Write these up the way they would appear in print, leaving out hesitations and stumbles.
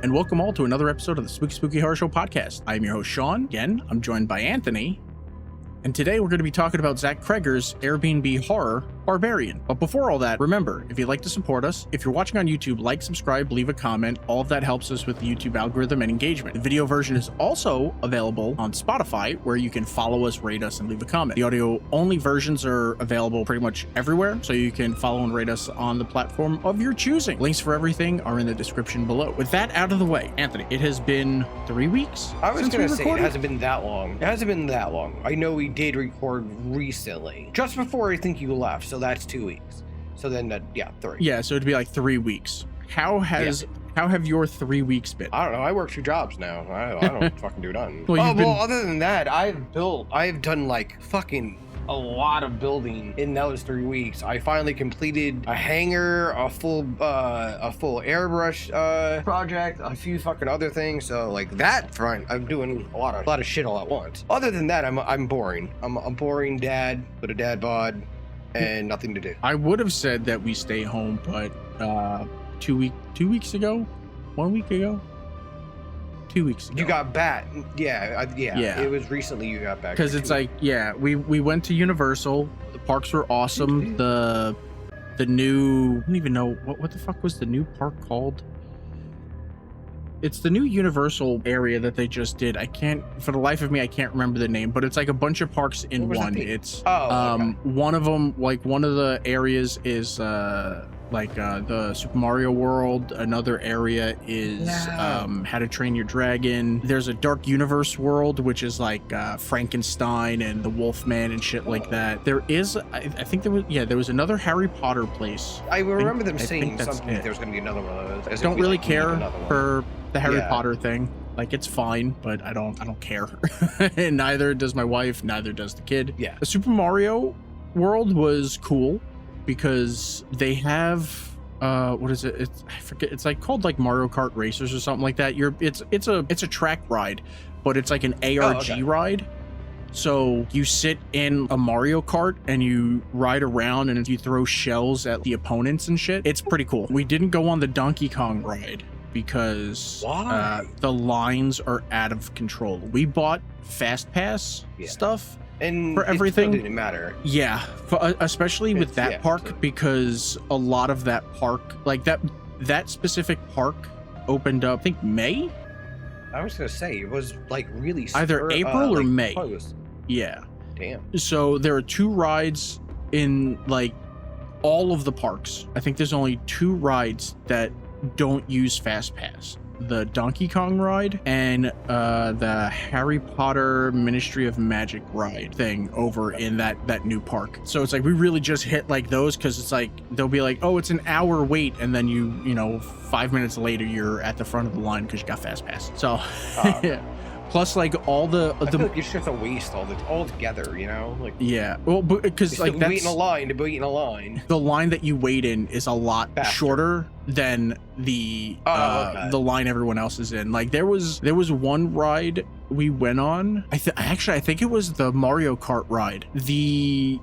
and welcome all to another episode of the Spooky Horror Show podcast. I am your host, Sean. Again, I'm joined by Anthony, and today we're going to be talking about Zach Cregger's Airbnb horror, Barbarian. But before all that, remember, if you'd like to support us, if you're watching on YouTube, like, subscribe, leave a comment. All of that helps us with the YouTube algorithm and engagement. The video version is also available on Spotify, where you can follow us, rate us, and leave a comment. The audio-only versions are available pretty much everywhere, so you can follow and rate us on the platform of your choosing. Links for everything are in the description below. With that out of the way, Anthony, it has been 3 weeks. I was going to say, it hasn't been that long. It hasn't been that long. I know we did record recently, just before I think you left, so that's 2 weeks. So then, 3. Yeah, so it'd be like 3 weeks. How have your 3 weeks been? I don't know. I work 2 jobs now. I don't fucking do nothing. Well, other than that, I've done like fucking a lot of building in those 3 weeks. I finally completed a hangar, a full airbrush project, a few fucking other things. So like that front, I'm doing a lot of shit all at once. Other than that, I'm boring. I'm a boring dad with a dad bod and nothing to do. I would have said that we stay home, but 2 weeks ago, 1 week ago, 2 weeks ago. You got back. Yeah. It was recently you got back. Because it's like, we went to Universal. The parks were awesome. The new, I don't even know what the fuck was the new park called. It's the new Universal area that they just did. I can't, for the life of me, I can't remember the name, but it's like a bunch of parks in one. It's okay. One of them, like one of the areas is the Super Mario World. Another area is How to Train Your Dragon. There's a Dark Universe world, which is like Frankenstein and the Wolfman and shit like that. There is, I think there was another Harry Potter place. I remember them saying something that there's going to be another one of those. I don't really care for the Harry Potter thing. Like, it's fine, but I don't care. And neither does my wife, neither does the kid. Yeah. The Super Mario World was cool because they have what is it? I forget. It's like called like Mario Kart Racers or something like that. It's a track ride, but it's like an ARG ride. So you sit in a Mario Kart and you ride around and you throw shells at the opponents and shit. It's pretty cool. We didn't go on the Donkey Kong ride because the lines are out of control. We bought Fast Pass stuff and for everything. It didn't matter. Yeah, especially with that park, because a lot of that park, like that specific park, opened up, I think May. I was gonna say it was like really either April or May. Close. Yeah. Damn. So there are 2 rides in like all of the parks. I think there's only 2 rides that don't use Fast Pass. The Donkey Kong ride and the Harry Potter Ministry of Magic ride thing over in that new park. So it's like we really just hit like those, because it's like they'll be like, oh, it's an hour wait, and then you know 5 minutes later you're at the front of the line because you got Fast Pass. So yeah. Plus, like all I feel like it's just a waste all together, you know? Like, yeah, well, because like that's waiting a line to wait in a line. The line that you wait in is a lot shorter than the line everyone else is in. Like there was one ride we went on. I think it was the Mario Kart ride. The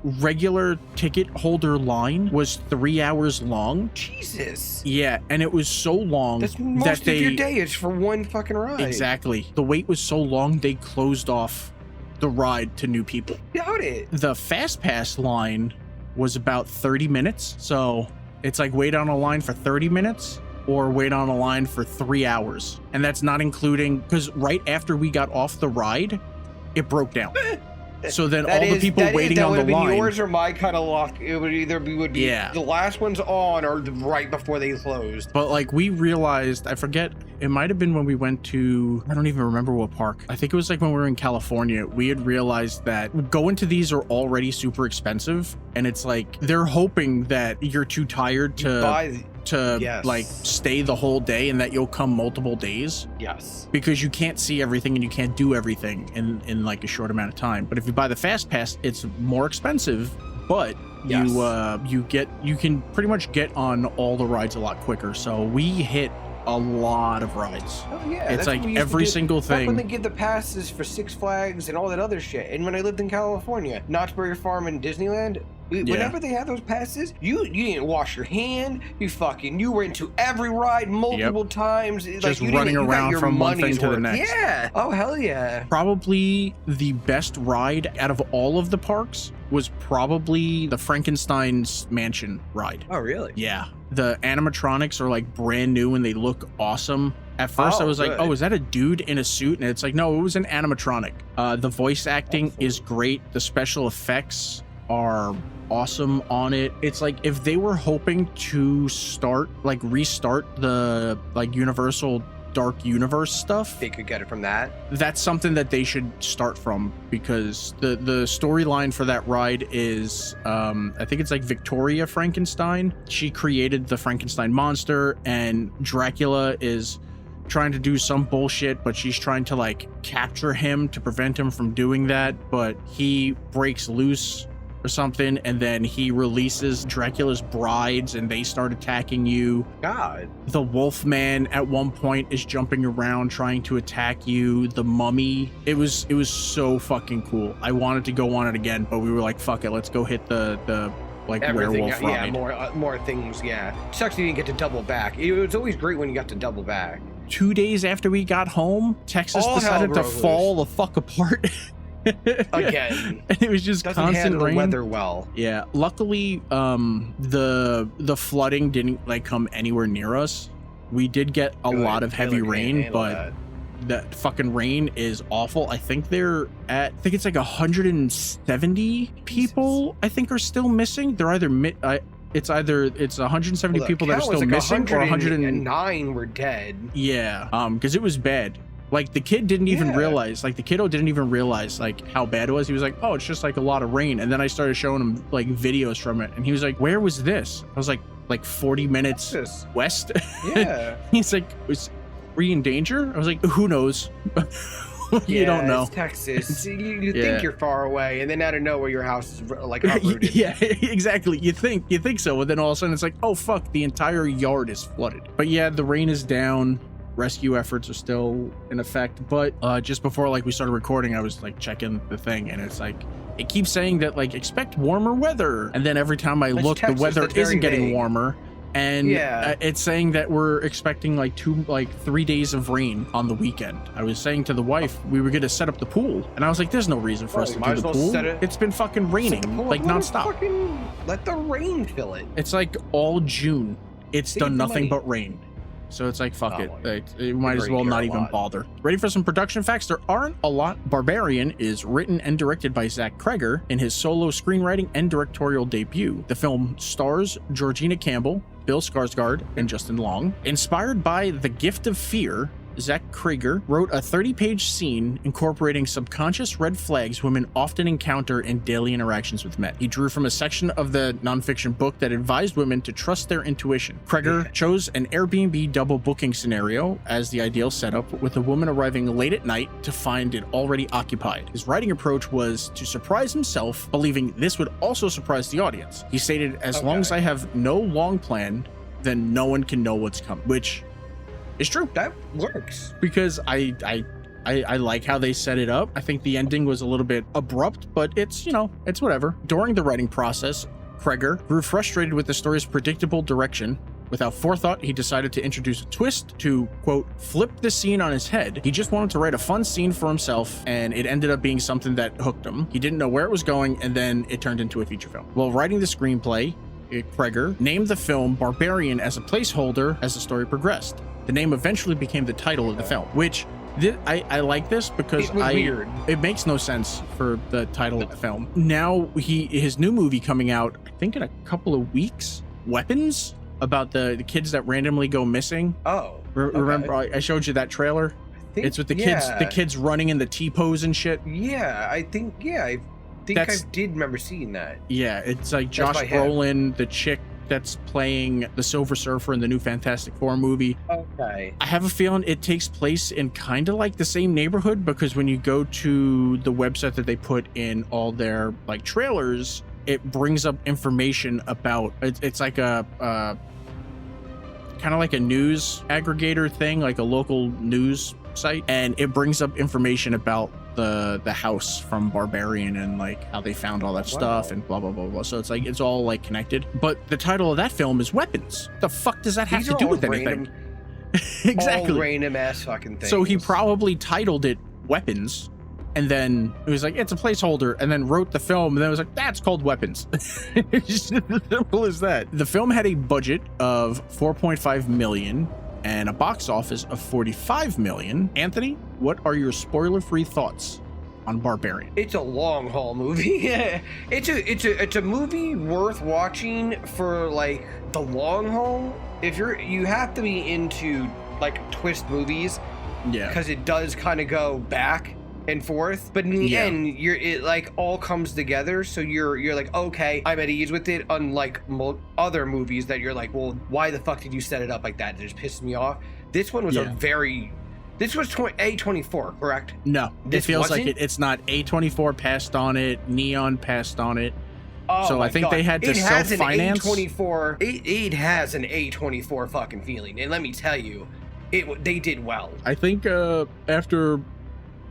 regular ticket holder line was 3 hours long. Jesus. Yeah, and it was so long that most of your day is for one fucking ride. Exactly. The wait was so long they closed off the ride to new people. Doubt it. The Fast Pass line was about 30 minutes. So it's like wait on a line for 30 minutes or wait on a line for 3 hours. And that's not including, because right after we got off the ride, it broke down. So then the people waiting on the line. Yours or my kind of luck. It would either be the last one's on or right before they closed. But like we realized, I forget, it might have been when we went to, I don't even remember what park. I think it was like when we were in California. We had realized that going to these are already super expensive, and it's like they're hoping that you're too tired to like stay the whole day and that you'll come multiple days. Yes. Because you can't see everything and you can't do everything in like a short amount of time. But if you buy the Fast Pass, it's more expensive, but you can pretty much get on all the rides a lot quicker. So we hit a lot of rides. Oh yeah, it's like every single thing. Back when they give the passes for Six Flags and all that other shit. And when I lived in California, Knott's Berry Farm and Disneyland, Whenever they have those passes, you didn't wash your hand. You were into every ride multiple times. Just running around from one thing to the next. Yeah. Oh, hell yeah. Probably the best ride out of all of the parks was probably the Frankenstein's Mansion ride. Oh, really? Yeah. The animatronics are like brand new and they look awesome. At first I was like, oh, is that a dude in a suit? And it's like, no, it was an animatronic. The voice acting is great. The special effects are awesome on it. It's like if they were hoping to restart the like Universal Dark Universe stuff, they could get it from that. That's something that they should start from, because the storyline for that ride is I think it's like Victoria Frankenstein. She created the Frankenstein monster, and Dracula is trying to do some bullshit, but she's trying to like capture him to prevent him from doing that, but he breaks loose or something, and then he releases Dracula's brides and they start attacking you. God. The Wolfman at one point is jumping around trying to attack you. The Mummy. It was so fucking cool. I wanted to go on it again, but we were like, fuck it, let's go hit the like everything, werewolf ride. More things. Yeah, sucks you didn't get to double back. It was always great when you got to double back. 2 days after we got home, Texas decided to fall the fuck apart. Again. And it was just Doesn't constant handle rain. the weather well. Yeah, luckily the flooding didn't like come anywhere near us. We did get a lot of heavy rain, but that fucking rain is awful. I think it's like 170 people I think are still missing. They're either it's 170 people that are still missing, or 109 were dead. Yeah, because it was bad. Like the kid didn't even realize, like the kiddo didn't even realize like how bad it was. He was like, oh, it's just like a lot of rain. And then I started showing him like videos from it, and he was like, where was this? I was like 40 minutes west. Yeah. He's like, were you in danger? I was like, who knows? You don't know. It's Texas. You think you're far away, and then out of nowhere your house is like uprooted. Yeah, exactly. You think so, and then all of a sudden it's like, oh fuck, the entire yard is flooded. But yeah, the rain is down. Rescue efforts are still in effect, but just before like we started recording, I was like checking the thing, and it's like it keeps saying that like expect warmer weather, and then every time I look, the weather isn't getting warmer, and it's saying that we're expecting like 3 days of rain on the weekend. I was saying to the wife we were gonna set up the pool, and I was like, there's no reason for us to do the pool. It's been fucking raining like nonstop. Let the rain fill it. It's like all June it's done nothing but rain. So it's like, fuck it. It might as well not even bother. Ready for some production facts? There aren't a lot. Barbarian is written and directed by Zach Cregger in his solo screenwriting and directorial debut. The film stars Georgina Campbell, Bill Skarsgård, and Justin Long. Inspired by The Gift of Fear, Zach Cregger wrote a 30-page scene incorporating subconscious red flags women often encounter in daily interactions with men. He drew from a section of the nonfiction book that advised women to trust their intuition. Cregger chose an Airbnb double booking scenario as the ideal setup, with a woman arriving late at night to find it already occupied. His writing approach was to surprise himself, believing this would also surprise the audience. He stated, as long as I have no long plan, then no one can know what's coming, which is true. That works, because I like how they set it up. I think the ending was a little bit abrupt, but it's, you know, it's whatever. During the writing process, Cregger grew frustrated with the story's predictable direction. Without forethought, he decided to introduce a twist to, quote, flip the scene on his head. He just wanted to write a fun scene for himself, and it ended up being something that hooked him. He didn't know where it was going, and then it turned into a feature film. While writing the screenplay, Cregger named the film Barbarian as a placeholder as the story progressed. The name eventually became the title of the film, which I like this because it makes no sense for the title of the film. Now his new movie coming out, I think in a couple of weeks, Weapons, about the kids that randomly go missing. Oh, remember I showed you that trailer? It's with the kids running in the T-pose and shit. Yeah, I think I did remember seeing that. Yeah, it's like Josh Brolin, the chick that's playing the Silver Surfer in the new Fantastic Four movie. Okay. I have a feeling it takes place in kind of like the same neighborhood, because when you go to the website that they put in all their like trailers, it brings up information about it's like a kind of like a news aggregator thing, like a local news site, and it brings up information about the house from Barbarian and like how they found all that stuff and blah blah blah blah. So it's like it's all like connected. But the title of that film is Weapons. The fuck does that have to do with anything? Exactly. All random ass fucking things. So he probably titled it Weapons, and then it was like, it's a placeholder, and then wrote the film, and then it was like, that's called Weapons. It's just as simple as that. The film had a budget of 4.5 million and a box office of 45 million. Anthony, what are your spoiler-free thoughts on Barbarian? It's a long haul movie. it's a movie worth watching for like the long haul. If you have to be into like twist movies, yeah, because it does kind of go back and forth, but in the end it like all comes together, so you're like, okay, I'm at ease with it, unlike other movies that you're like, well, why the fuck did you set it up like that? It just pisses me off. This one was this was A24, correct? No, it feels like it's not. A24 passed on it, Neon passed on it. Oh, so I think they had to self-finance. It has an A24 fucking feeling, and let me tell you, they did well. I think after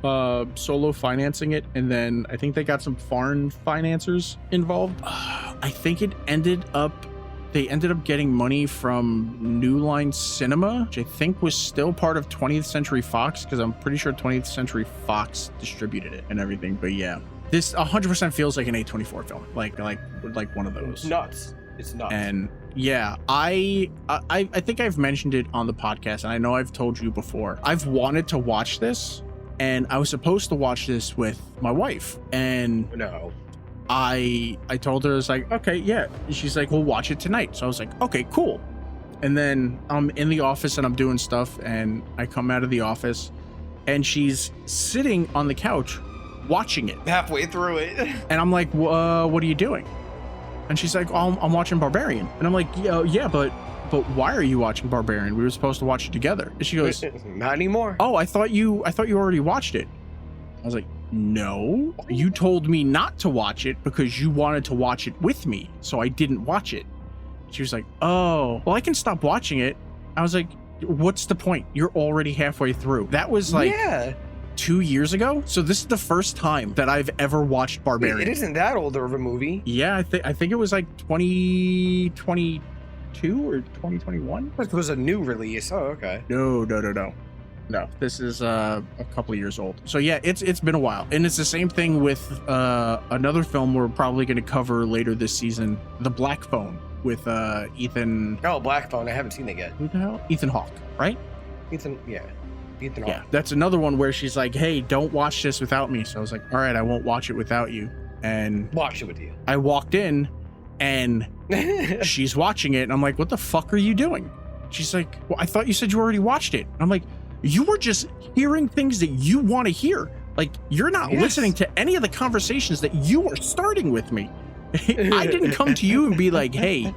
solo financing it, and then I think they got some foreign financiers involved. I think they ended up getting money from New Line Cinema, which I think was still part of 20th Century Fox, because I'm pretty sure 20th Century Fox distributed it and everything. But yeah, this 100% feels like an A24 film, like one of those. It's nuts. It's nuts. And yeah, I think I've mentioned it on the podcast, and I know I've told you before. I've wanted to watch this, and I was supposed to watch this with my wife, and no, I told her, I was like, okay, yeah. She's like, we'll watch it tonight. So I was like, okay, cool. And then I'm in the office and I'm doing stuff, and I come out of the office and she's sitting on the couch watching it halfway through it. And I'm like, what are you doing? And she's like, oh, I'm watching Barbarian. And I'm like, yeah, but why are you watching Barbarian? We were supposed to watch it together. And she goes, not anymore. Oh, I thought you already watched it. I was like, no, you told me not to watch it because you wanted to watch it with me, so I didn't watch it. She was like, oh, well, I can stop watching it. I was like, what's the point? You're already halfway through. That was like 2 years ago. So this is the first time that I've ever watched Barbarian. It isn't that older of a movie. Yeah, I think it was like 2022 or 2021. It was a new release. Oh, okay. No, this is a couple of years old. So yeah, it's been a while. And it's the same thing with another film we're probably going to cover later this season, The Black Phone, with Ethan. Oh, Black Phone. I haven't seen it yet. Who the hell? Ethan Hawke, right? Ethan Hawke. Yeah, that's another one where she's like, hey, don't watch this without me. So I was like, all right, I won't watch it without you. And watch it with you. I walked in and she's watching it. And I'm like, what the fuck are you doing? She's like, well, I thought you said you already watched it. And I'm like, you were just hearing things that you want to hear. Like, you're not listening to any of the conversations that you were starting with me. I didn't come to you and be like, hey,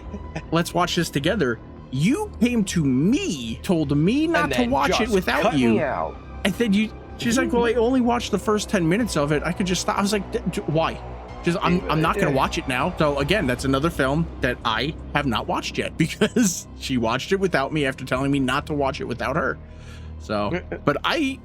let's watch this together. You came to me, told me not to watch it without you. And then she's like, well, I only watched the first 10 minutes of it. I could just stop. I was like, why? Just I'm not going to watch it now. So again, that's another film that I have not watched yet because she watched it without me after telling me not to watch it without her. So, but I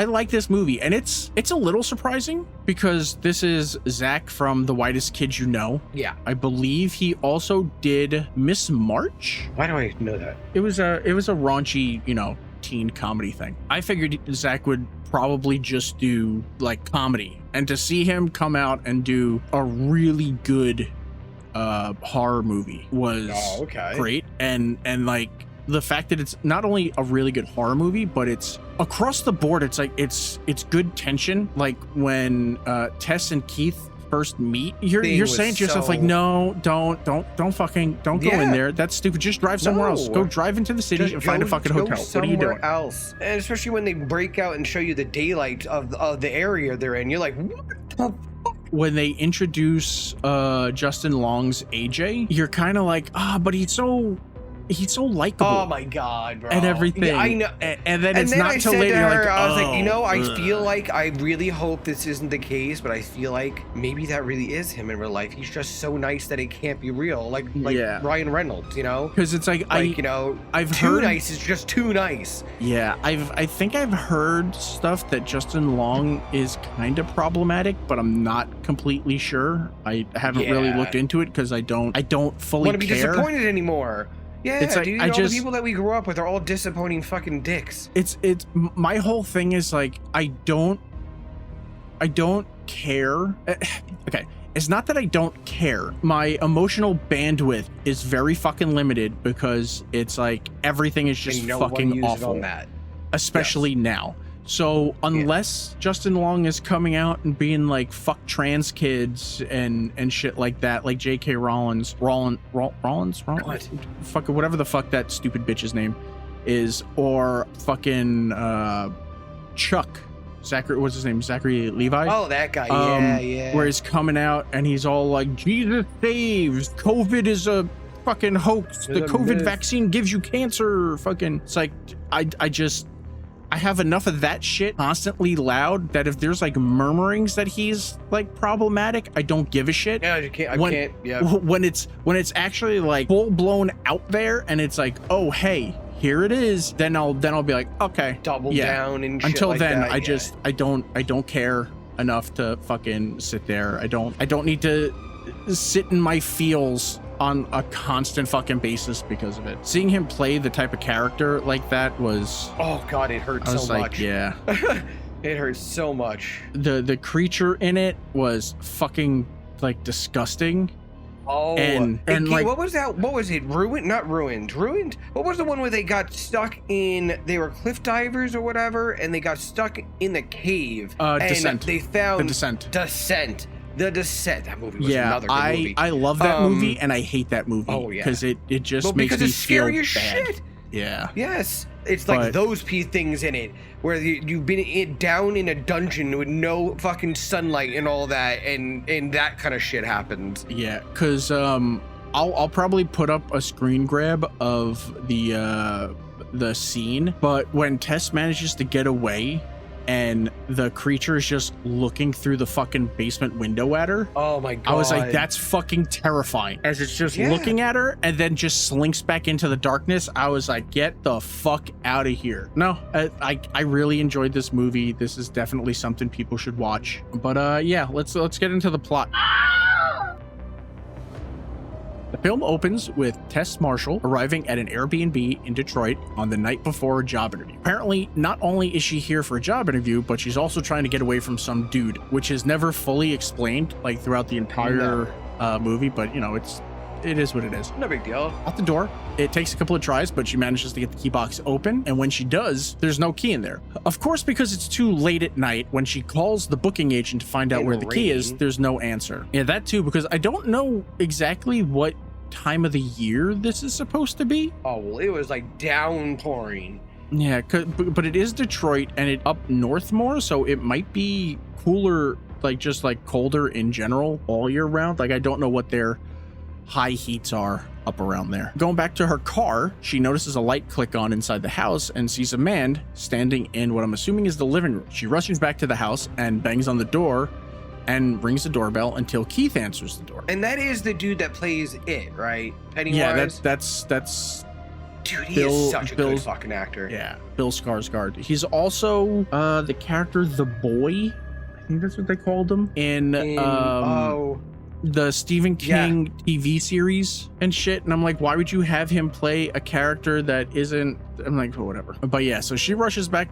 like this movie, and it's a little surprising because this is Zach from The Whitest Kids You Know. Yeah, I believe he also did Miss March. Why do I know that? It was a raunchy, teen comedy thing. I figured Zach would probably just do like comedy, and to see him come out and do a really good horror movie was great, and like. The fact that it's not only a really good horror movie, but it's across the board. It's like it's good tension. Like when Tess and Keith first meet, you're saying to yourself like, no, don't go in there. That's stupid. Just drive somewhere else. Go drive into the city and find a fucking hotel. What are you doing? Else. And especially when they break out and show you the daylight of the area they're in, you're like, what the fuck? When they introduce Justin Long's AJ, you're kind of like, but he's so he's so likable. Oh my god, bro. And everything. Yeah, I know. And then it's then not I till said later to you're her, like, I was like, you know, I ugh. feel like I really hope this isn't the case, but I feel like maybe that really is him in real life. He's just so nice that it can't be real, like Yeah. Ryan Reynolds, you know? Because it's like, Like, you know, I've too heard, nice is just too nice. yeah, I think I've heard stuff that Justin Long is kind of problematic, but I'm not completely sure. I haven't really Yeah. looked into it because I don't fully Want to be care. disappointed anymore. Yeah, It's like, dude, I all just- the people that we grew up with are all disappointing fucking dicks. It's my whole thing is like, I don't care. Okay. It's not that I don't care. My emotional bandwidth is very fucking limited because it's like everything is just And no one fucking used it awful, on that. especially now. So unless Justin Long is coming out and being like fuck trans kids and shit like that, like J.K. Rollins, fucking whatever the fuck that stupid bitch's name is, or fucking Chuck. Zachary, what's his name? Zachary Levi? Oh, that guy. Yeah. Where he's coming out and he's all like, Jesus saves. COVID is a fucking hoax. The It's a COVID myth. vaccine gives you cancer. Fucking, it's like, I have enough of that shit constantly loud that if there's like murmurings that he's like problematic, I don't give a shit. Yeah, I can't. Yeah. When it's actually like full blown out there and it's like, oh hey, here it is, then I'll be like, okay, Double yeah. down and shit Until like then, that, I yeah. just I don't care enough to fucking sit there. I don't need to sit in my feels on a constant fucking basis because of it. Seeing him play the type of character like that was, Oh god, it hurt I was so like, much. yeah. It hurts so much. The creature in it was fucking like disgusting. Oh, And like, what was that? What was it? Not ruined. Ruined. What was the one where they got stuck in? They were cliff divers or whatever, and they got stuck in the cave. And Descent. They found The Descent. The Descent. That movie was another good movie. I love that movie and I hate that movie. Oh, yeah. Because it just Well, makes because me it's feel scary as bad. shit. Yeah. Yes, it's like But- those things in it where you've been down in a dungeon with no fucking sunlight and all that, and that kind of shit happens. Yeah, because I'll probably put up a screen grab of the scene, but when Tess manages to get away and the creature is just looking through the fucking basement window at her, Oh my god! I was like, that's fucking terrifying. As it's just Yeah. looking at her and then just slinks back into the darkness, I was like, get the fuck out of here. No, I really enjoyed this movie. This is definitely something people should watch. But yeah, let's get into the plot. The film opens with Tess Marshall arriving at an Airbnb in Detroit on the night before a job interview. Apparently, not only is she here for a job interview, but she's also trying to get away from some dude, which is never fully explained like throughout the entire movie, but you know, it is what it is. No big deal. Out the door, it takes a couple of tries, but she manages to get the key box open, and when she does, there's no key in there. Of course, because it's too late at night, when she calls the booking agent to find out In where the key is, rain. there's no answer. Yeah, that too, because I don't know exactly what time of the year this is supposed to be. Oh well, it was like downpouring. Yeah, but it is Detroit and it up north more, so it might be cooler, like just like colder in general all year round. Like I don't know what their high heats are up around there. Going back to her car, she notices a light click on inside the house and sees a man standing in what I'm assuming is the living room. She rushes back to the house and bangs on the door and rings the doorbell until Keith answers the door. And that is the dude that plays it, right? Pennywise. Yeah, that's dude. He Bill- is such a good Bill's- fucking actor. yeah, Bill Skarsgård. He's also the character The Boy. I think that's what they called him in the Stephen King TV series and shit. And I'm like, why would you have him play a character that isn't? I'm like, oh, whatever. But yeah, so she rushes back,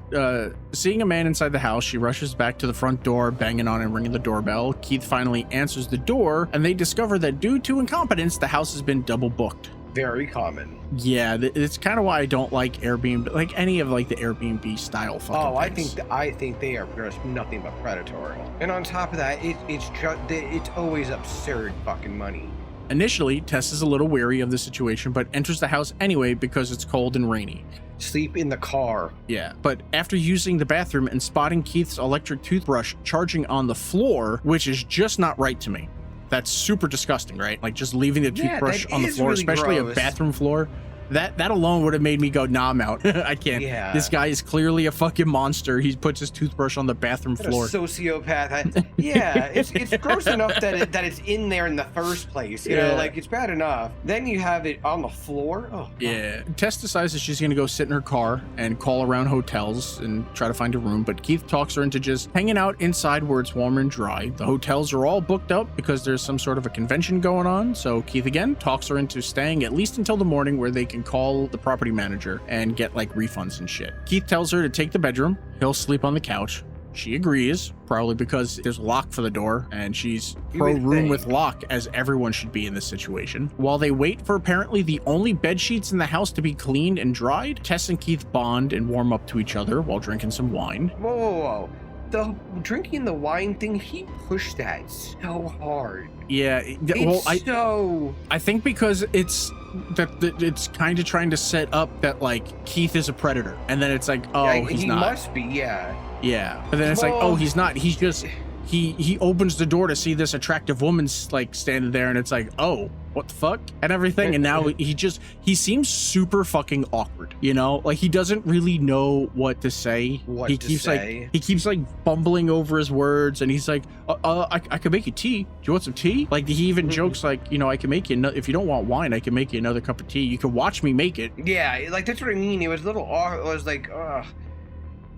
seeing a man inside the house. She rushes back to the front door, banging on and ringing the doorbell. Keith finally answers the door, and they discover that due to incompetence, the house has been double booked. Very common. Yeah, it's kind of why I don't like Airbnb, like any of like the Airbnb style fucking Oh, things. I think they are just nothing but predatory. And on top of that, it's always absurd fucking money. Initially, Tess is a little weary of the situation, but enters the house anyway because it's cold and rainy. Sleep in the car. Yeah, but after using the bathroom and spotting Keith's electric toothbrush charging on the floor, which is just not right to me. That's super disgusting, right? Like just leaving the Yeah, toothbrush that on the is floor, really especially gross. a bathroom floor. That alone would have made me go, nah, I'm out. I can't. Yeah. This guy is clearly a fucking monster. He puts his toothbrush on the bathroom What floor. a sociopath. Yeah, it's gross enough that it's in there in the first place. You know, like it's bad enough. Then you have it on the floor. Oh. Yeah. Tess decides that she's gonna go sit in her car and call around hotels and try to find a room, but Keith talks her into just hanging out inside where it's warm and dry. The hotels are all booked up because there's some sort of a convention going on. So Keith again talks her into staying at least until the morning, where they can call the property manager and get like refunds and shit. Keith tells her to take the bedroom. He'll sleep on the couch. She agrees, probably because there's a lock for the door and she's pro room with lock, as everyone should be in this situation. While they wait for apparently the only bed sheets in the house to be cleaned and dried, Tess and Keith bond and warm up to each other while drinking some wine. Whoa. The drinking the wine thing, he pushed that so hard. Yeah, well, I think because it's kind of trying to set up that like Keith is a predator, and then it's like, oh, yeah, he's he not. Must be, yeah. Yeah, but then it's like, oh, he's not. He's just he opens the door to see this attractive woman like standing there, and it's like, oh, what the fuck, and everything. And now he seems super fucking awkward, you know, like he doesn't really know what to say. He keeps like bumbling over his words, and he's like, I could make you tea. Do you want some tea? Like he even jokes like, you know, I can make you if you don't want wine, I can make you another cup of tea. You can watch me make it. Yeah, like that's what I mean. It was a little awkward. It was like,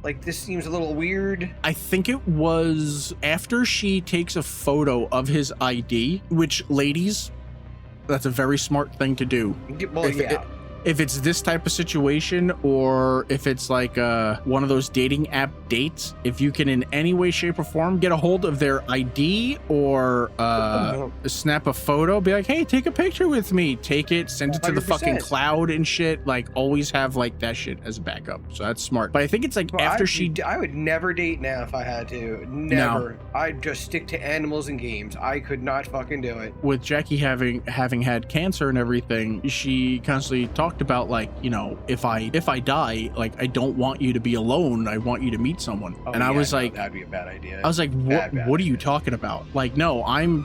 like, this seems a little weird. I think it was after she takes a photo of his ID, which, ladies, that's a very smart thing to do. Well, If it's this type of situation, or if it's like one of those dating app dates, if you can in any way, shape, or form get a hold of their ID or snap a photo, be like, hey, take a picture with me, take it, send it to the 100%. fucking cloud and shit. Like, always have like that shit as a backup. So that's smart. But I think it's like after I would never date now if I had to. Never. No. I'd just stick to animals and games. I could not fucking do it. With Jackie having had cancer and everything, she constantly talked about like, you know, if I die, like I don't want you to be alone, I want you to meet someone. And I was like, that'd be a bad idea. I was like, what are you talking about? Like, no, I'm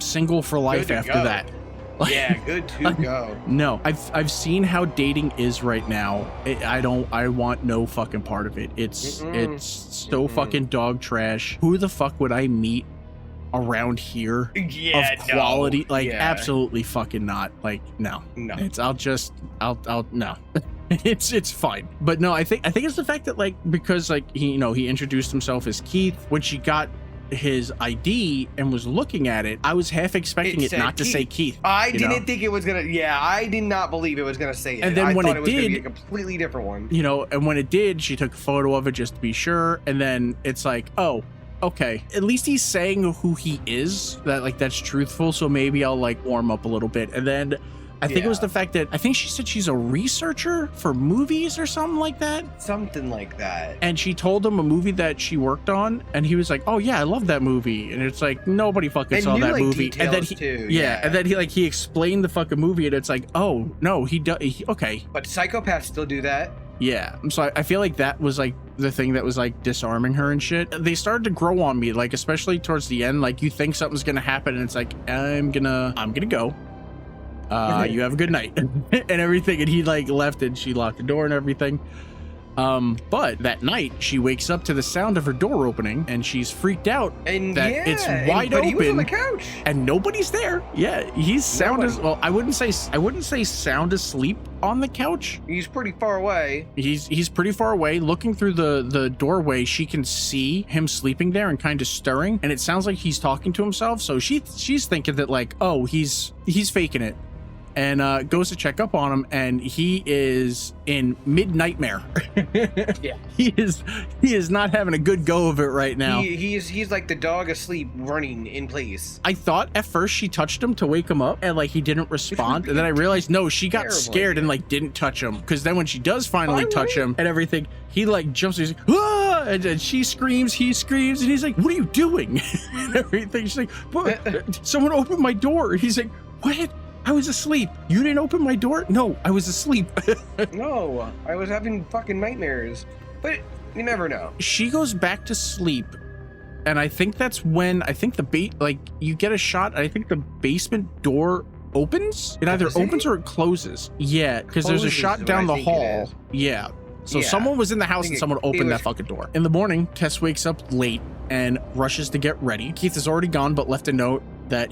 single for life after that. Like, yeah, good to go. No, I've seen how dating is right now. I want no fucking part of it. It's so fucking dog trash. Who the fuck would I meet around here of quality? Absolutely fucking not. Like, no. I'll no. It's fine. But no, I think it's the fact that like, because like he introduced himself as Keith. When she got his ID and was looking at it, I was half expecting it not to say Keith. I didn't think it was gonna. Yeah, I did not believe it was gonna say it. And then when it it was did, gonna be a completely different one. You know, and when it did, she took a photo of it just to be sure. And then it's like, oh, okay, at least he's saying who he is, that's truthful, so maybe I'll like warm up a little bit. And then I think it was the fact that I think she said she's a researcher for movies or something like that. Something like that. And she told him a movie that she worked on, and he was like, oh yeah, I love that movie. And it's like, nobody fucking saw that movie. And then and then he explained the fucking movie, and it's like, oh no, he does. Okay. But psychopaths still do that. Yeah, so I feel like that was like the thing that was like disarming her and shit. They started to grow on me, like especially towards the end. Like you think something's gonna happen, and it's like, I'm gonna go. You have a good night and everything. And he like left, and she locked the door and everything. But that night she wakes up to the sound of her door opening, and she's freaked out and that it's wide open. He was on the couch and nobody's there. Yeah, he's sound as well. I wouldn't say sound asleep on the couch. He's pretty far away. He's pretty far away. Looking through the doorway, she can see him sleeping there and kind of stirring, and it sounds like he's talking to himself. So she's thinking that like, oh, he's faking it. And goes to check up on him, and he is in mid-nightmare. Yeah, he is not having a good go of it right now. He's like the dog asleep, running in place. I thought at first she touched him to wake him up, and like he didn't respond, and then I realized no, she got scared and like didn't touch him, because then when she does finally touch him and everything, he like jumps, he's like, ah! And she screams, he screams, and he's like, what are you doing? And everything. She's like, someone opened my door. And he's like, what? I was asleep. You didn't open my door? No, I was asleep. No, I was having fucking nightmares. But you never know. She goes back to sleep, and I think that's when you get a shot. I think the basement door opens. It either Does it? opens or it closes. Yeah, because there's a Closes shot is down what I the think it hall. is. Yeah. So Yeah. someone was in the house and think someone it opened was- that fucking door. In the morning, Tess wakes up late and rushes to get ready. Keith is already gone, but left a note that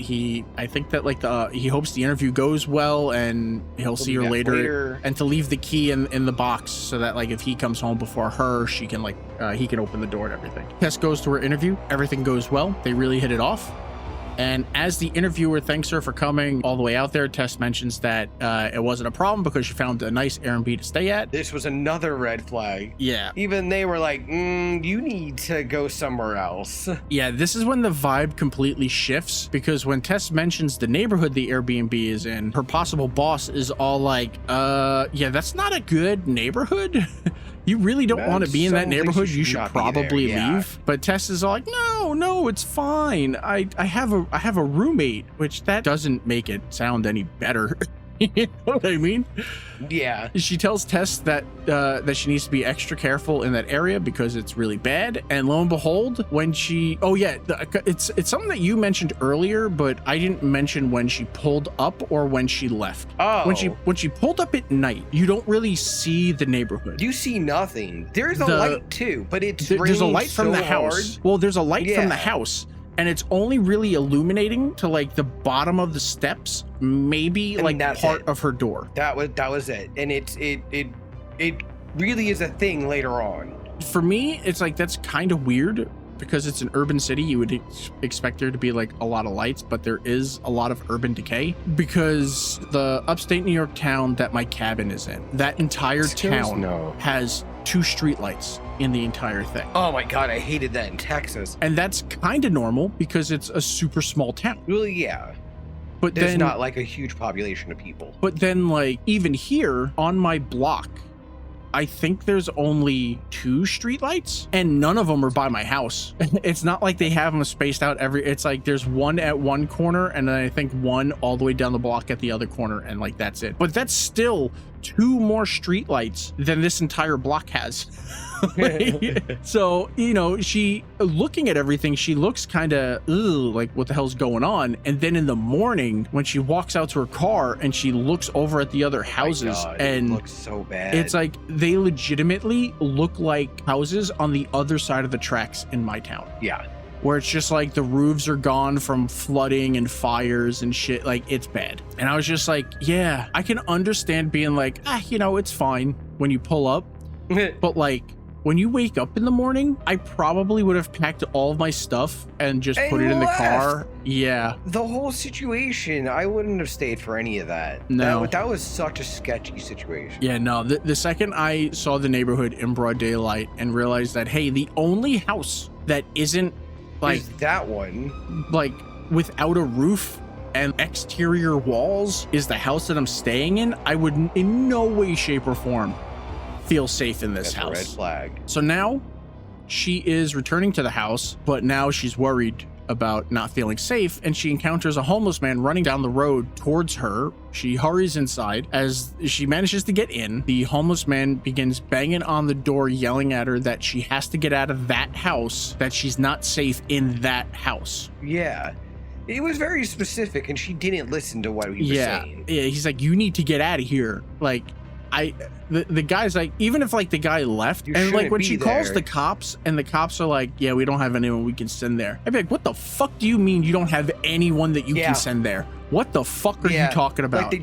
I think that like he hopes the interview goes well and he'll see her later, and to leave the key in the box so that like if he comes home before her, she can like he can open the door and everything. Tess goes to her interview. Everything goes well. They really hit it off. And as the interviewer thanks her for coming all the way out there, Tess mentions that it wasn't a problem because she found a nice Airbnb to stay at. This was another red flag. Yeah. Even they were like, you need to go somewhere else. Yeah, this is when the vibe completely shifts, because when Tess mentions the neighborhood the Airbnb is in, her possible boss is all like, yeah, that's not a good neighborhood. You really don't want to be in that neighborhood. You should probably leave. But Tess is all like, no, it's fine. I have a roommate, which that doesn't make it sound any better. You know what I mean? Yeah. She tells Tess that she needs to be extra careful in that area because it's really bad. And lo and behold, when she, it's something that you mentioned earlier, but I didn't mention when she pulled up or when she left. Oh. When she pulled up at night, you don't really see the neighborhood. You see nothing. There's a light too, but there's a light from the house. Well, there's a light from the house. And it's only really illuminating to like the bottom of the steps, maybe like part of her door. That was it. And it really is a thing later on. For me, it's like that's kind of weird because it's an urban city. You would expect there to be like a lot of lights, but there is a lot of urban decay because the upstate New York town that my cabin is in, that entire town has 2 streetlights in the entire thing. Oh my God, I hated that in Texas. And that's kind of normal because it's a super small town. Really, yeah. But there's not like a huge population of people. But then like even here on my block, I think there's only 2 streetlights and none of them are by my house. It's not like they have them spaced out it's like there's one at one corner and then I think one all the way down the block at the other corner and like that's it. But that's still 2 more streetlights than this entire block has. So, you know, she looking at everything, she looks kind of like what the hell's going on. And then in the morning when she walks out to her car and she looks over at the other houses, and it looks so bad. It's like they legitimately look like houses on the other side of the tracks in my town. Yeah. Where it's just like the roofs are gone from flooding and fires and shit. Like it's bad. And I was just like, yeah, I can understand being like, you know, it's fine when you pull up. But like when you wake up in the morning, I probably would have packed all of my stuff and just put it in the car. Yeah. The whole situation, I wouldn't have stayed for any of that. No. That was such a sketchy situation. Yeah, no. The second I saw the neighborhood in broad daylight and realized that, hey, the only house that isn't like is that one, like without a roof and exterior walls is the house that I'm staying in, I would in no way, shape, or form feel safe in this house. Red flag. So now she is returning to the house, but now she's worried about not feeling safe, and she encounters a homeless man running down the road towards her. She hurries inside. As she manages to get in, the homeless man begins banging on the door, yelling at her that she has to get out of that house, that she's not safe in that house. Yeah. It was very specific, and she didn't listen to what he was saying. Yeah, he's like, you need to get out of here. Like, the guy's like, even if like the guy left, and like when she calls the cops and the cops are like, yeah, we don't have anyone we can send there, I'd be like, what the fuck do you mean you don't have anyone that you can send there? What the fuck are you talking about? Like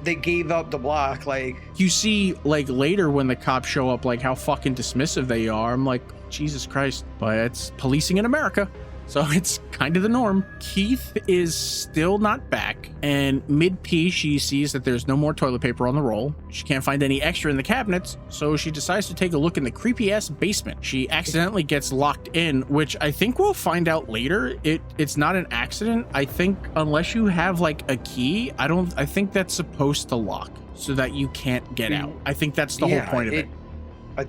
they gave up the block. Like you see like later when the cops show up, like how fucking dismissive they are. I'm like, Jesus Christ. But it's policing in America, so it's kind of the norm. Keith is still not back, and mid-pee she sees that there's no more toilet paper on the roll. She can't find any extra in the cabinets, so she decides to take a look in the creepy-ass basement. She accidentally gets locked in, which I think we'll find out later. It's not an accident. I think unless you have like a key, I think that's supposed to lock so that you can't get out. I think that's the whole point of it.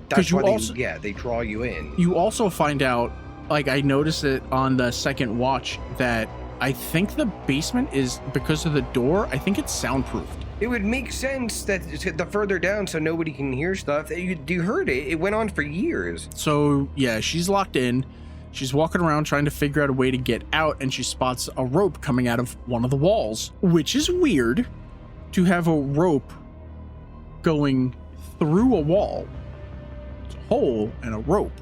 That's why they draw you in. You also find out, like I noticed it on the second watch, that I think the basement is, because of the door, I think it's soundproofed. It would make sense that the further down so nobody can hear stuff. You heard it. It went on for years. So yeah, she's locked in. She's walking around trying to figure out a way to get out, and she spots a rope coming out of one of the walls, which is weird to have a rope going through a wall. It's a hole and a rope.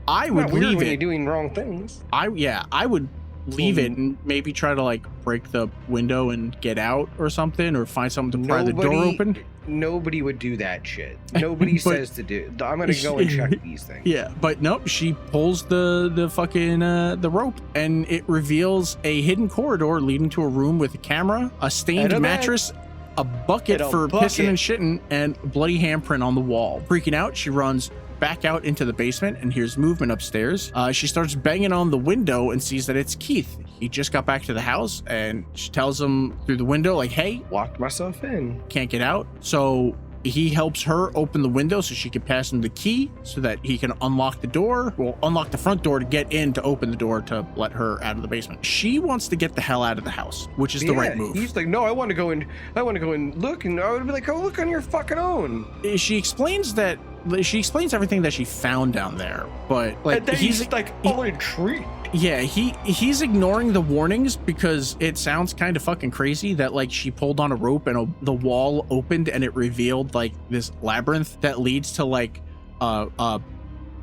I would leave when it. you're doing wrong things. I would leave it and maybe try to like break the window and get out or something, or find something to pry the door open. Nobody would do that shit. Nobody says to do. I'm gonna go and check these things. Yeah, but nope. She pulls the fucking the rope, and it reveals a hidden corridor leading to a room with a camera, a stained mattress, a bucket for pissing and shitting, and a bloody handprint on the wall. Freaking out, she runs back out into the basement and hears movement upstairs. She starts banging on the window and sees that it's Keith. He just got back to the house, and she tells him through the window, like, hey, locked myself in, can't get out. So he helps her open the window so she can pass him the key so that he can unlock the door. Well, unlock the front door to get in, to open the door to let her out of the basement. She wants to get the hell out of the house, which is the right move. He's like, no, I want to go and look, and I would be like, go look on your fucking own. She explains everything that she found down there, but like he's like all intrigued. Yeah, he's ignoring the warnings because it sounds kind of fucking crazy that like she pulled on a rope and the wall opened and it revealed like this labyrinth that leads to like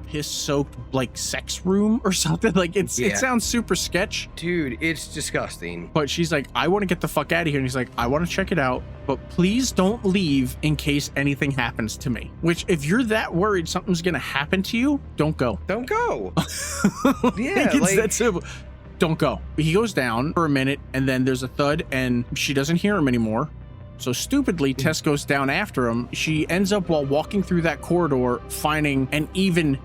piss-soaked like sex room or something. Like it sounds super sketch, dude. It's disgusting. But she's like, I want to get the fuck out of here, and he's like, I want to check it out, but please don't leave in case anything happens to me. Which, if you're that worried something's gonna happen to you, don't go. Don't go. Yeah, it's that simple. Don't go. He goes down for a minute, and then there's a thud, and she doesn't hear him anymore. So stupidly, Tess goes down after him. She ends up, while walking through that corridor, finding an even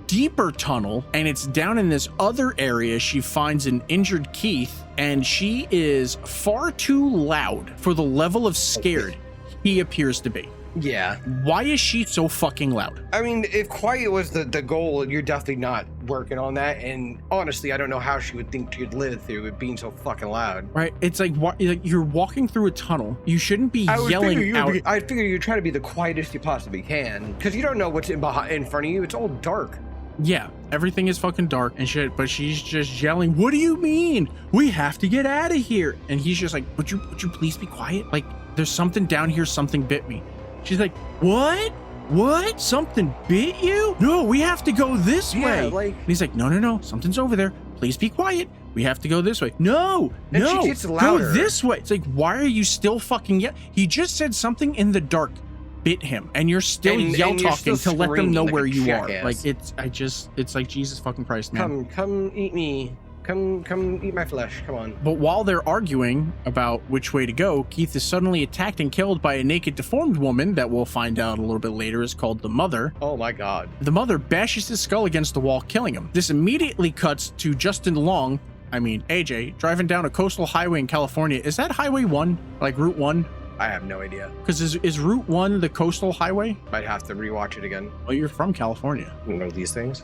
deeper tunnel, and it's down in this other area. She finds an injured Keith, and she is far too loud for the level of scared he appears to be. Yeah. Why is she so fucking loud? I mean, if quiet was the goal, you're definitely not working on that. And honestly, I don't know how she would think she'd live through it being so fucking loud. Right? It's like you're walking through a tunnel. You shouldn't be yelling out. I figure you're trying to be the quietest you possibly can, because you don't know what's in front of you. It's all dark. Yeah, everything is fucking dark and shit, but she's just yelling, what do you mean? We have to get out of here. And he's just like, would you please be quiet? Like, there's something down here, something bit me. She's like, what? Something bit you? No, we have to go this way. And he's like, no, something's over there. Please be quiet. We have to go this way. No, she gets louder. Go this way. It's like, why are you still fucking yelling? He just said something in the dark bit him, and you're still talking to let them know where you are. Like, it's like, Jesus fucking Christ, man. Come eat me. Come eat my flesh. Come on. But while they're arguing about which way to go, Keith is suddenly attacked and killed by a naked, deformed woman that we'll find out a little bit later is called the Mother. Oh my God. The Mother bashes his skull against the wall, killing him. This immediately cuts to Justin Long, AJ, driving down a coastal highway in California. Is that Highway 1? Like Route 1? I have no idea. Because is Route 1 the coastal highway? Might have to rewatch it again. Well, you're from California. You know these things?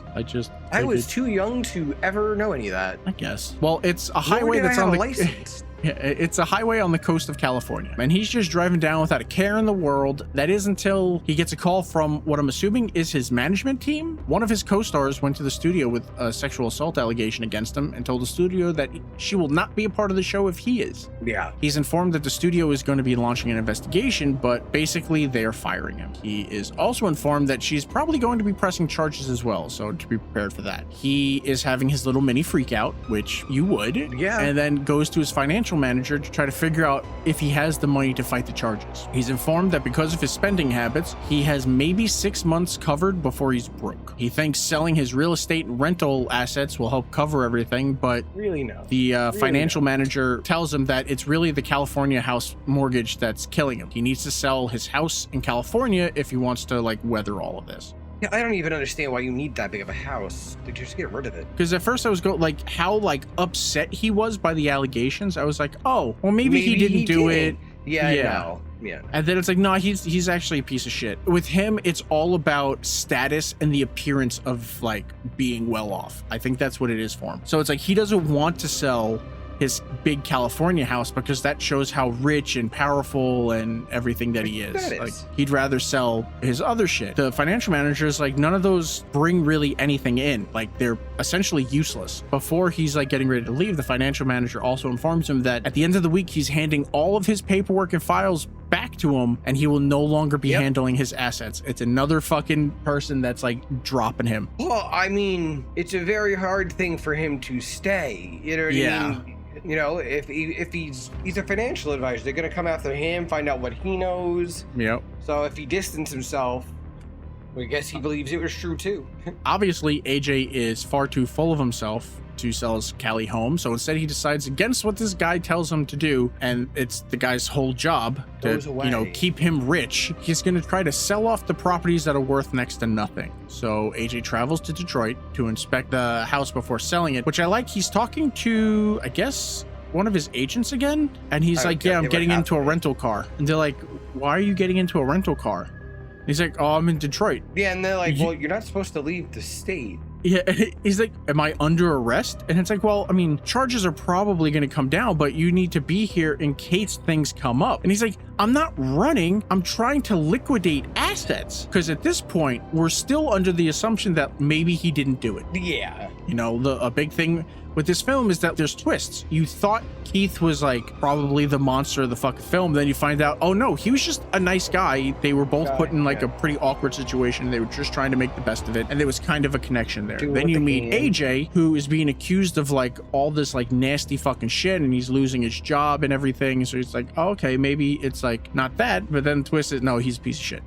I was too young to ever know any of that. I guess. Well, it's a highway that's on the license. Yeah, it's a highway on the coast of California, and he's just driving down without a care in the world. That is until he gets a call from what I'm assuming is his management team. One of his co-stars went to the studio with a sexual assault allegation against him and told the studio that she will not be a part of the show if he is. Yeah. He's informed that the studio is going to be launching an investigation, but basically they're firing him. He is also informed that she's probably going to be pressing charges as well, so to be prepared for that. He is having his little mini freak out, which you would. Yeah. And then goes to his financial manager to try to figure out if he has the money to fight the charges. He's informed that because of his spending habits, he has maybe 6 months covered before he's broke. He thinks selling his real estate and rental assets will help cover everything, but the financial manager tells him that it's really the California house mortgage that's killing him. He needs to sell his house in California if he wants to weather all of this. Yeah, I don't even understand why you need that big of a house. Just get rid of it. Because at first I was how upset he was by the allegations. I was like, oh, well maybe he didn't do it. Yeah. And then it's like, no, he's actually a piece of shit. With him, it's all about status and the appearance of being well off. I think that's what it is for him. So it's like he doesn't want to sell his big California house because that shows how rich and powerful and everything that he is. He'd rather sell his other shit. The financial manager is like, none of those bring really anything in. They're essentially useless. Before he's like getting ready to leave, the financial manager also informs him that at the end of the week, he's handing all of his paperwork and files back to him, and he will no longer be handling his assets. It's another fucking person that's like dropping him. Well, I mean, it's a very hard thing for him to stay. You know what I mean? You know, if he's a financial advisor, they're gonna come after him, find out what he knows. Yep. So if he distanced himself, well, I guess he believes it was true too. Obviously, AJ is far too full of himself to sell his Callie home, so instead he decides against what this guy tells him to do, and it's the guy's whole job to, you know, keep him rich. He's going to try to sell off the properties that are worth next to nothing. So AJ travels to Detroit to inspect the house before selling it, which I like. He's talking to, I guess, one of his agents again, and he's like, yeah, I'm getting into a rental car. And they're like, why are you getting into a rental car? He's like, oh, I'm in Detroit. Yeah, and they're like, well, you're not supposed to leave the state. Yeah, he's like, am I under arrest? And it's like, well, I mean, charges are probably going to come down, but you need to be here in case things come up. And he's like, I'm not running. I'm trying to liquidate assets. Because at this point, we're still under the assumption that maybe he didn't do it. Yeah. You know, a big thing with this film is that there's twists. You thought Keith was like probably the monster of the fucking film. Then you find out, oh no, he was just a nice guy. They were both put in like a pretty awkward situation. They were just trying to make the best of it. And there was kind of a connection there. Then you meet AJ, who is being accused of like all this like nasty fucking shit, and he's losing his job and everything. So he's like, oh, okay, maybe it's like not that, but then twist it. No, he's a piece of shit.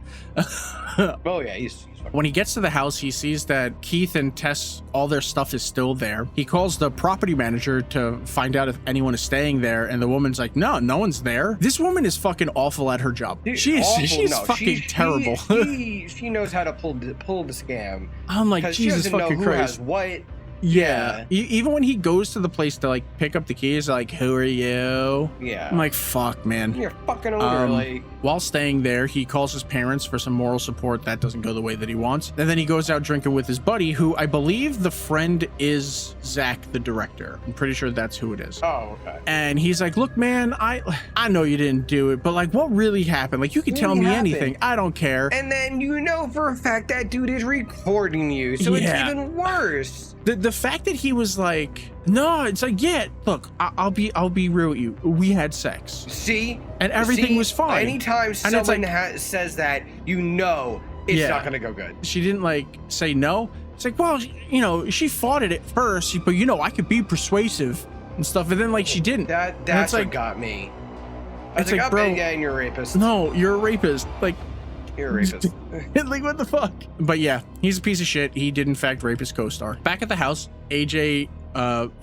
Oh yeah, he's when he gets to the house, he sees that Keith and Tess, all their stuff is still there. He calls the property manager to find out if anyone is staying there, and the woman's like, no one's there. This woman is fucking awful at her job. She's fucking terrible. She knows how to pull the scam. I'm like, Jesus fucking Christ. Has what? Yeah. Even when he goes to the place to like pick up the keys, like, who are you? Yeah. I'm like, fuck, man. You're fucking over. Like, while staying there, he calls his parents for some moral support. That doesn't go the way that he wants. And then he goes out drinking with his buddy, who I believe the friend is Zach, the director. I'm pretty sure that's who it is. Oh, okay. And he's like, look, man, I know you didn't do it, but like, what really happened? Like, you can tell me anything. I don't care. And then you know for a fact that dude is recording you, so it's even worse. The fact that he was like, no, it's like, yeah, look, I'll be real with you. We had sex. See? And everything was fine. Anytime someone says that, you know it's not going to go good. She didn't like say no. It's like, well, you know, she fought it at first, but you know, I could be persuasive and stuff. And then like she didn't. That's what got me. I was like, bro, yeah, and you're a rapist. No, you're a rapist. Like, you're a rapist. Like, what the fuck? But yeah, he's a piece of shit. He did in fact rape his co-star. Back at the house, AJ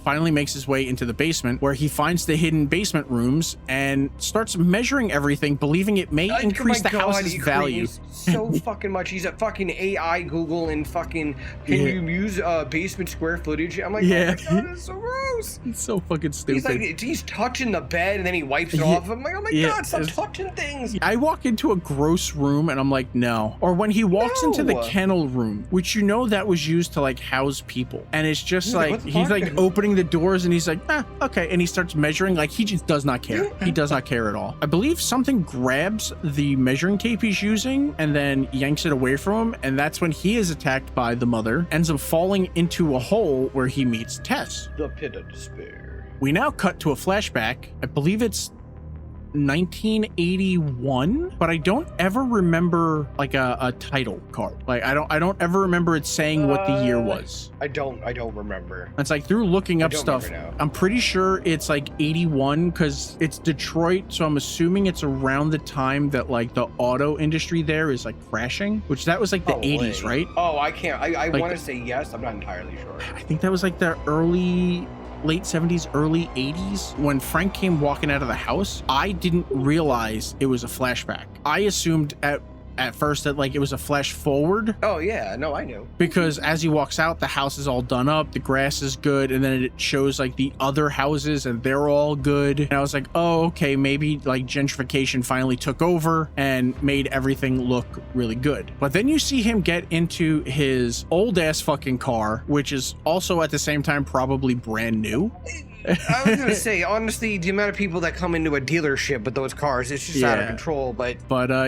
finally makes his way into the basement, where he finds the hidden basement rooms and starts measuring everything, believing it may increase the house's value. So fucking much. He's a fucking AI Google and fucking, can you use basement square footage? I'm like, oh my God, it's so gross. It's so fucking stupid. He's like, he's touching the bed and then he wipes it off. I'm like, oh my God, stop touching things. I walk into a gross room and I'm like, no. Or when he walks into the kennel room, which you know that was used to like house people, and it's just like he's like opening the doors and he's like, okay, and he starts measuring. Like, he just does not care. He does not care at all. I believe something grabs the measuring tape he's using and then yanks it away from him, and that's when he is attacked by the mother, ends up falling into a hole where he meets Tess. The pit of despair. We now cut to a flashback. I believe it's 1981, but I don't ever remember like a title card. Like, I don't ever remember it saying what the year was. I don't remember. It's like through looking up stuff, I'm pretty sure it's like 81 because it's Detroit, so I'm assuming it's around the time that like the auto industry there is like crashing, which that was like the 80s, right? Oh, I can't. I like, want to say yes. I'm not entirely sure. I think that was like the late 70s, early 80s. When Frank came walking out of the house, I didn't realize it was a flashback. I assumed at first that like it was a flash forward. Oh yeah, no, I knew. Because as he walks out, the house is all done up, the grass is good, and then it shows like the other houses and they're all good. And I was like, oh, okay, maybe like gentrification finally took over and made everything look really good. But then you see him get into his old ass fucking car, which is also at the same time probably brand new. I was gonna say, honestly, the amount of people that come into a dealership with those cars, it's just out of control. But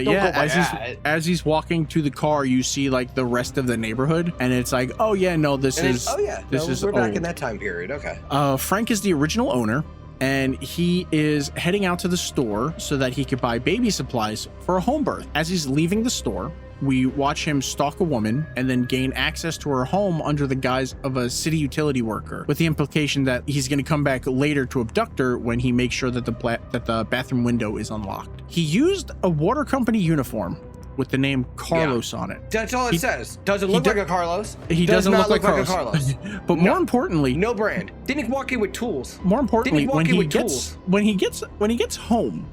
yeah, as he's walking to the car, you see like the rest of the neighborhood, and it's like, oh yeah, no, this is we're back in that time period. Okay. Frank is the original owner, and he is heading out to the store so that he could buy baby supplies for a home birth. As he's leaving the store, we watch him stalk a woman and then gain access to her home under the guise of a city utility worker, with the implication that he's going to come back later to abduct her when he makes sure that the bathroom window is unlocked. He used a water company uniform with the name Carlos on it. That's all it says. Doesn't look like a Carlos. He doesn't look like a Carlos. But more importantly, no brand. Didn't walk in with tools. More importantly, when he gets home,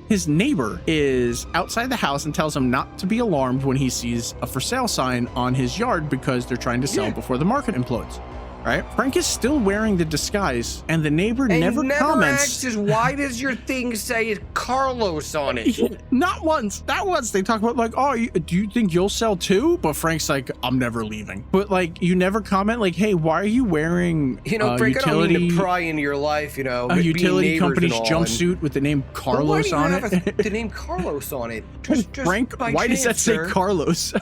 his neighbor is outside the house and tells him not to be alarmed when he sees a for sale sign on his yard because they're trying to sell before the market implodes. Right? Frank is still wearing the disguise, and the neighbor never comments. Asks, why does your thing say Carlos on it? Not once. Not once. They talk about like, oh, do you think you'll sell too? But Frank's like, I'm never leaving. But like, you never comment like, hey, why are you wearing Frank, I don't mean to pry into your life, a utility company's jumpsuit with the name Carlos on it? The name Carlos on it. Just Frank, why does that say Carlos?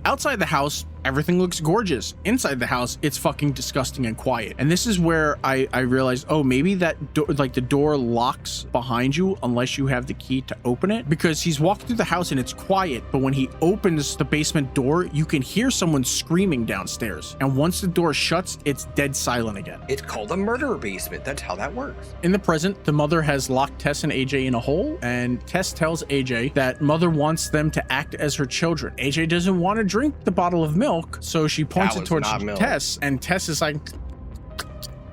Outside the house, everything looks gorgeous. Inside the house, it's fucking disgusting and quiet. And this is where I realized, oh, maybe that the door locks behind you unless you have the key to open it, because he's walking through the house and it's quiet, but when he opens the basement door, you can hear someone screaming downstairs. And once the door shuts, it's dead silent again. It's called a murder basement. That's how that works. In the present, the mother has locked Tess and AJ in a hole, and Tess tells AJ that mother wants them to act as her children. AJ doesn't want to drink the bottle of milk, so she points it towards Tess, and Tess is like,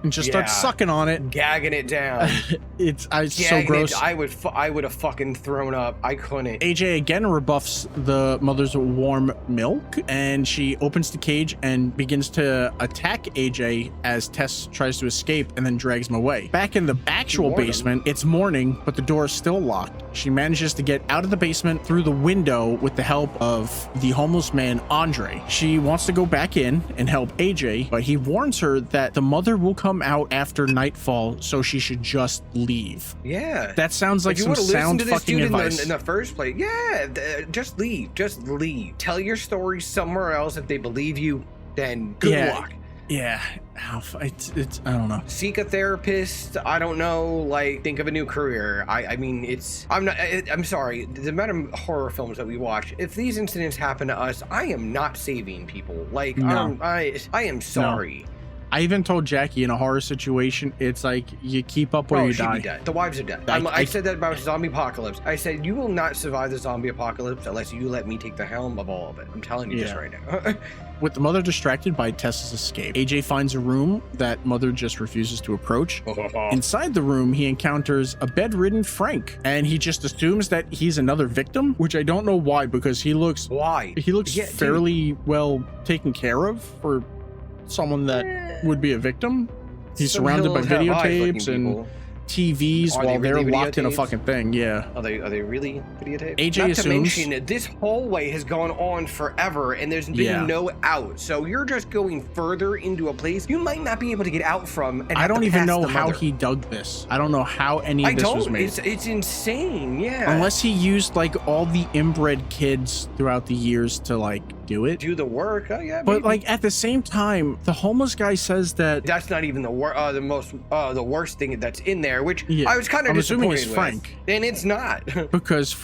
and just starts sucking on it, gagging it down. It's so gross. I would have fucking thrown up. I couldn't. AJ again rebuffs the mother's warm milk, and she opens the cage and begins to attack AJ as Tess tries to escape and then drags him away. Back in the actual basement, it's morning, but the door is still locked. She manages to get out of the basement through the window with the help of the homeless man, Andre. She wants to go back in and help AJ, but he warns her that the mother will come out after nightfall, so she should just leave. Yeah. That sounds like some sound fucking advice. In the first place. Yeah, just leave. Just leave. Tell your story somewhere else. If they believe you, then good luck. Yeah, it's I don't know. Seek a therapist. I don't know. Like, think of a new career. I mean, I'm sorry. The amount of horror films that we watch, if these incidents happen to us, I am not saving people. Like, no. I am sorry. No. I even told Jackie, in a horror situation, it's like you keep up or you die. Be dead. The wives are dead. I said that about zombie apocalypse. I said, you will not survive the zombie apocalypse unless you let me take the helm of all of it. I'm telling you this right now. With the mother distracted by Tessa's escape, AJ finds a room that mother just refuses to approach. Inside the room, he encounters a bedridden Frank, and he just assumes that he's another victim, which I don't know why, because he looks fairly well taken care of for someone that would be a victim. He's surrounded by videotapes and TVs while they're locked in a fucking thing. Yeah. Are they really videotaped? AJ Not assumes. To mention, this hallway has gone on forever and there's been no out. So you're just going further into a place you might not be able to get out from. And I don't even know how he dug this. I don't know how any of this was made. It's insane. Yeah. Unless he used like all the inbred kids throughout the years to like do it. Do the work. Oh yeah. But maybe. like at the same time, the homeless guy says that that's not even the worst thing that's in there, which I was kind of disappointed with. Assuming it's Frank. And it's not. because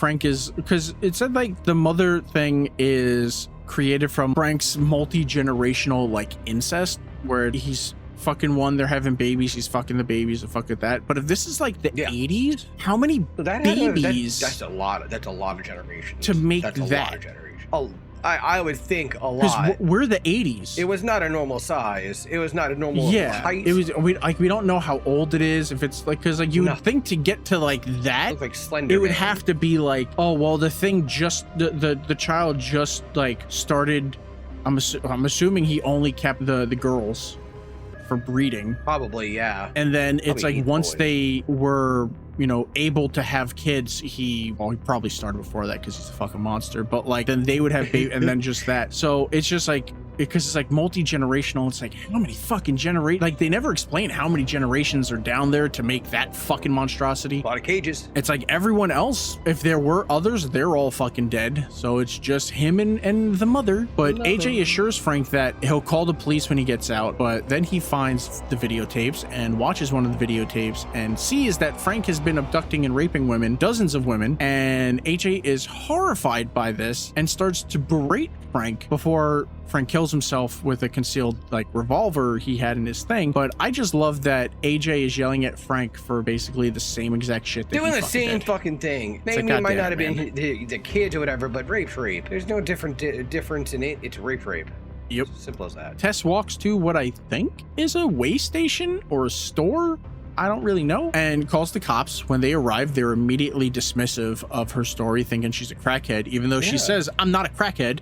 it said like the mother thing is created from Frank's multi-generational like incest, where he's fucking one, they're having babies, he's fucking the babies and fuck with that. But if this is like the 80s, how many babies? That's a lot of generations. To make that's a that. lot of generations. I would think a lot. Because we're the 80s. It was not a normal size. It was not a normal height. It was. We don't know how old it is. If it's like, because like you would think to get to like that, like Slender it would have to be like, oh well, the thing just the child just like started. I'm assuming he only kept the girls for breeding. Probably, yeah. And then it's like once they were, able to have kids, he probably started before that because he's a fucking monster. But like then they would have baby, and then just that. So it's just like because it's like multi-generational. It's like, how many fucking like they never explain how many generations are down there to make that fucking monstrosity. A lot of cages. It's like everyone else, if there were others, they're all fucking dead. So it's just him and the mother. But AJ assures Frank that he'll call the police when he gets out, but then he finds the videotapes and watches one of the videotapes and sees that Frank has been abducting and raping women, dozens of women, and AJ is horrified by this and starts to berate Frank before Frank kills himself with a concealed like revolver he had in his thing. But I just love that AJ is yelling at Frank for basically the same exact shit that doing he the same did. fucking thing. It's Maybe like, it might goddamn, not have man. been the kids or whatever, but rape's rape. There's no difference in it. It's rape. Yep. Simple as that. Tess walks to what I think is a way station or a store. I don't really know, and calls the cops. When they arrive, they're immediately dismissive of her story, thinking she's a crackhead, even though she says, I'm not a crackhead.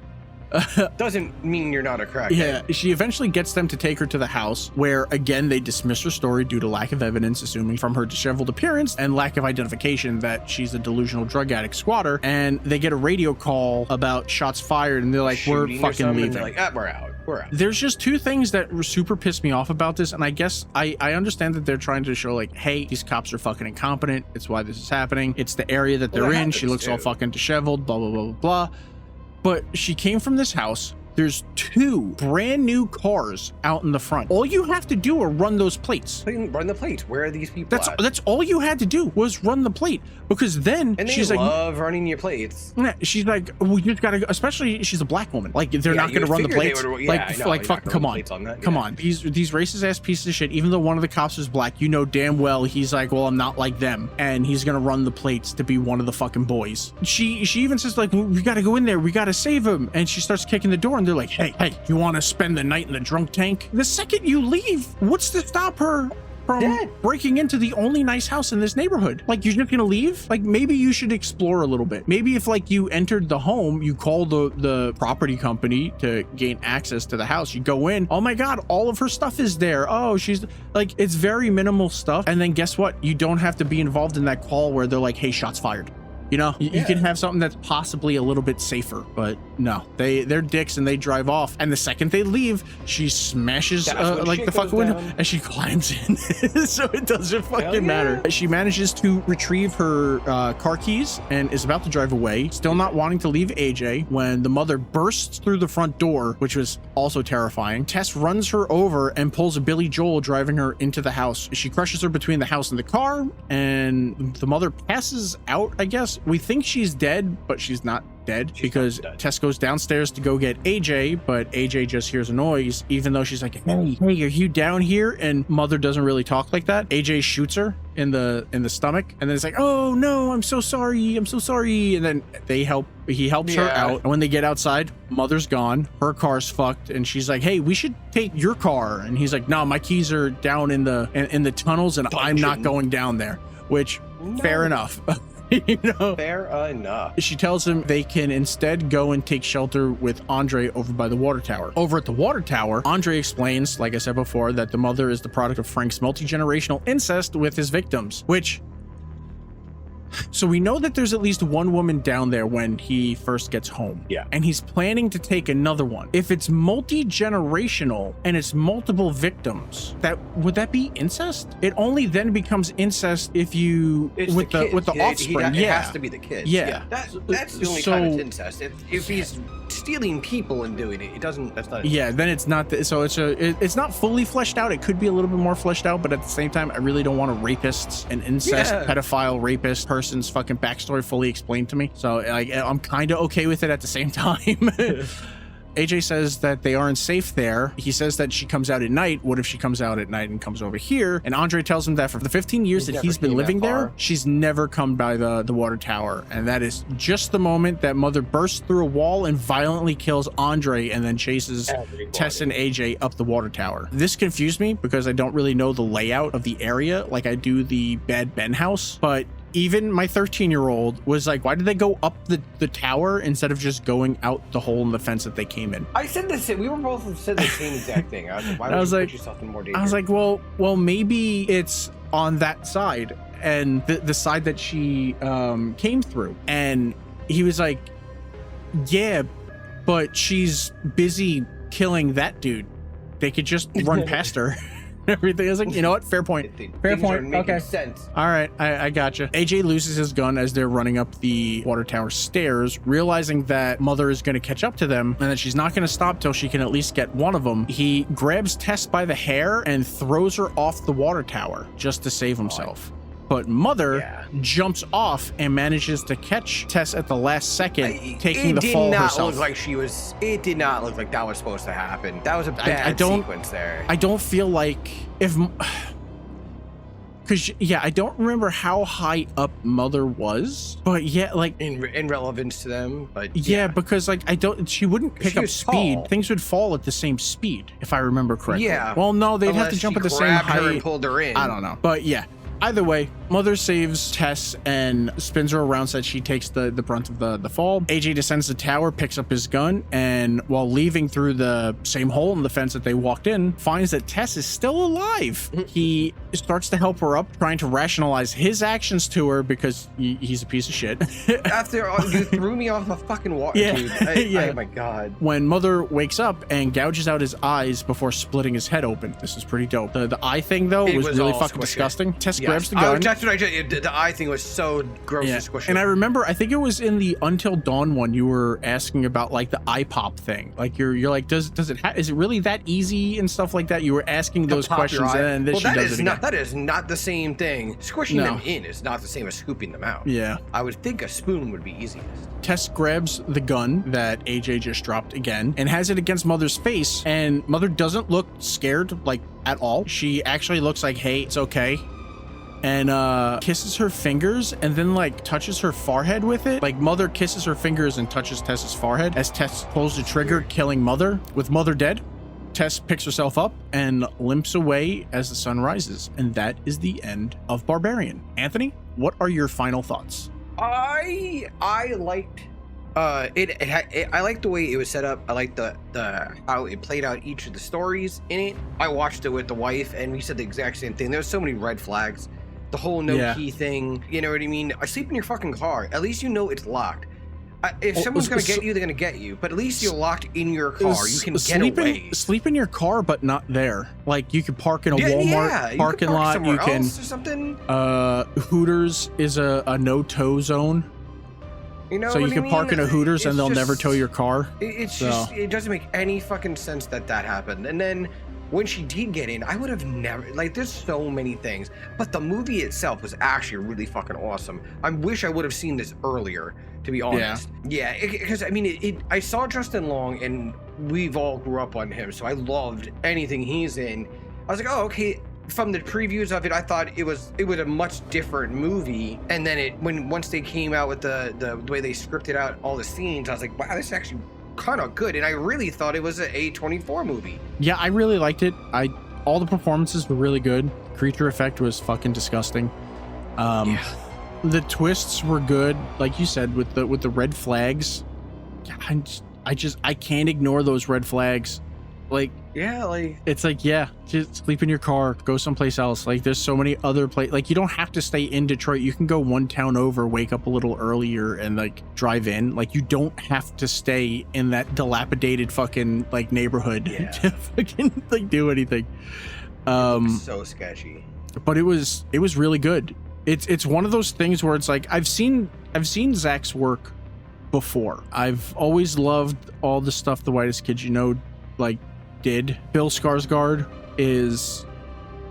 Doesn't mean you're not a crackhead. Yeah, she eventually gets them to take her to the house, where again they dismiss her story due to lack of evidence, assuming from her disheveled appearance and lack of identification that she's a delusional drug addict squatter. And they get a radio call about shots fired, and they're like, Shooting we're or fucking something, leaving. they're like, ah, we're out. There's just two things that super pissed me off about this, and I guess I understand that they're trying to show like, hey, these cops are fucking incompetent. It's why this is happening. It's the area that they're in. She looks all fucking disheveled, blah, blah, blah, blah, blah. But she came from this house. There's 2 brand new cars out in the front. All you have to do are run those plates. Run the plates. Where are these people at? That's all you had to do was run the plate. Because then and she's like, love running your plates. Yeah, she's like, well, you just gotta go. Especially she's a black woman. Like they're not gonna run the plates. Like fuck, come on, come on. These racist ass pieces of shit. Even though one of the cops is black, you know damn well he's like, well, I'm not like them, and he's gonna run the plates to be one of the fucking boys. She even says like, we gotta go in there, we gotta save him, and she starts kicking the door, and they're like, hey, you want to spend the night in the drunk tank? The second you leave, what's to stop her from breaking into the only nice house in this neighborhood? Like, you're just gonna leave? Like, maybe you should explore a little bit. Maybe if like you entered the home, you call the property company to gain access to the house. You go in, oh my god, all of her stuff is there. Oh, she's like, it's very minimal stuff. And then guess what? You don't have to be involved in that call where they're like, hey, shots fired. You know, you can have something that's possibly a little bit safer, but no, they're dicks and they drive off. And the second they leave, she smashes like the fucking window and she climbs in. So it doesn't fucking matter. She manages to retrieve her car keys and is about to drive away, still not wanting to leave AJ, when the mother bursts through the front door, which was also terrifying. Tess runs her over and pulls a Billy Joel, driving her into the house. She crushes her between the house and the car, and the mother passes out, I guess. We think she's dead, but she's not dead because Tess goes downstairs to go get AJ, but AJ just hears a noise, even though she's like, hey, are you down here? And mother doesn't really talk like that. AJ shoots her in the stomach, and then it's like, oh no, I'm so sorry, and then he helps her out. And when they get outside, mother's gone, her car's fucked, and she's like, hey, we should take your car. And he's like, no, my keys are down in the tunnels, and I'm not going down there. Which, fair enough. You know, fair enough. She tells him they can instead go and take shelter with Andre over by the water tower. Over at the water tower, Andre explains, like I said before, that the mother is the product of Frank's multi-generational incest with his victims, which... So we know that there's at least one woman down there when he first gets home. Yeah. And he's planning to take another one. If it's multi-generational and it's multiple victims, would that be incest? It only then becomes incest if you with the offspring. It has to be the kids. Yeah. That's the only time it's incest. If he's stealing people and doing it, that's not incest. Yeah, then it's not it's not fully fleshed out. It could be a little bit more fleshed out, but at the same time, I really don't want a rapist, an incest pedophile rapist person's fucking backstory fully explained to me. So like, I'm kind of okay with it at the same time. AJ says that they aren't safe there. He says that she comes out at night. What if she comes out at night and comes over here? And Andre tells him that for the 15 years that he's been living there, she's never come by the water tower. And that is just the moment that mother bursts through a wall and violently kills Andre and then chases Tess and AJ up the water tower. This confused me because I don't really know the layout of the area like I do the Bad Ben house, but even my 13-year-old was like, why did they go up the tower instead of just going out the hole in the fence that they came in? I said this. We were both said the same exact thing. I was like, why would you put yourself in more danger? I was like, well, maybe it's on that side and the side that she came through. And he was like, yeah, but she's busy killing that dude. They could just run past her. Everything is like, you know what? Fair point. Fair Things are point. making Okay. sense. All right, I gotcha. AJ loses his gun as they're running up the water tower stairs, realizing that Mother is going to catch up to them and that she's not going to stop till she can at least get one of them. He grabs Tess by the hair and throws her off the water tower just to save himself. But Mother jumps off and manages to catch Tess at the last second, taking the fall herself. It did not look like that was supposed to happen. That was a bad sequence there. I don't feel like because I don't remember how high up Mother was, but like in relevance to them, but because like she wouldn't pick up speed. Tall. Things would fall at the same speed if I remember correctly. Yeah. Well, no, they'd have to jump at the same height. Her and pulled her in. I don't know, but yeah. Either way, Mother saves Tess and spins her around so that she takes the brunt of the fall. AJ descends the tower, picks up his gun, and while leaving through the same hole in the fence that they walked in, finds that Tess is still alive. He starts to help her up, trying to rationalize his actions to her because he's a piece of shit. After you threw me off a fucking water tube. Oh my God. When Mother wakes up and gouges out his eyes before splitting his head open. This is pretty dope. The eye thing, though, was really fucking disgusting. Tess grabs the gun. That's what I did. The eye thing was so gross and squishy. And I remember, I think it was in the Until Dawn one, you were asking about like the eye pop thing. Like you're like, is it really that easy and stuff like that? You were asking those questions, and then she does it again. That is not the same thing. Squishing them in is not the same as scooping them out. Yeah. I would think a spoon would be easiest. Tess grabs the gun that AJ just dropped again and has it against Mother's face, and Mother doesn't look scared like at all. She actually looks like, hey, it's okay. And kisses her fingers and then like touches her forehead with it. Like Mother kisses her fingers and touches Tess's forehead as Tess pulls the trigger, killing Mother. With Mother dead, Tess picks herself up and limps away as the sun rises. And that is the end of Barbarian. Anthony, what are your final thoughts? I liked I liked the way it was set up. I liked the how it played out each of the stories in it. I watched it with the wife and we said the exact same thing. There was so many red flags. The whole no key thing, you know what I mean? I sleep in your fucking car. At least you know it's locked. If someone's gonna get you, they're gonna get you. But at least you're locked in your car. You can get away. Sleep in your car, but not there. Like you could park in a Walmart parking lot. You can. Or something. Hooters is a no-tow zone. You know, so you can park in a Hooters and they'll never tow your car. It doesn't make any fucking sense that happened. And then when she did get in, I would have never, like, there's so many things, but the movie itself was actually really fucking awesome. I wish I would have seen this earlier, to be honest. Yeah, because I mean, I saw Justin Long and we've all grew up on him, so I loved anything he's in. I was like, oh, okay. From the previews of it, I thought it was a much different movie. And then once they came out with the way they scripted out all the scenes, I was like, wow, this is actually kind of good. And I really thought it was an A24 movie. Yeah, I really liked it. All the performances were really good. Creature effect was fucking disgusting. The twists were good, like you said, with the red flags. I can't ignore those red flags. Like, it's like, just sleep in your car, go someplace else. Like, there's so many other places. Like, you don't have to stay in Detroit. You can go one town over, wake up a little earlier, and like drive in. Like, you don't have to stay in that dilapidated fucking like neighborhood to fucking like do anything. So sketchy. But it was really good. It's one of those things where it's like I've seen Zach's work before. I've always loved all the stuff the Whitest Kids You Know did. Bill Skarsgård is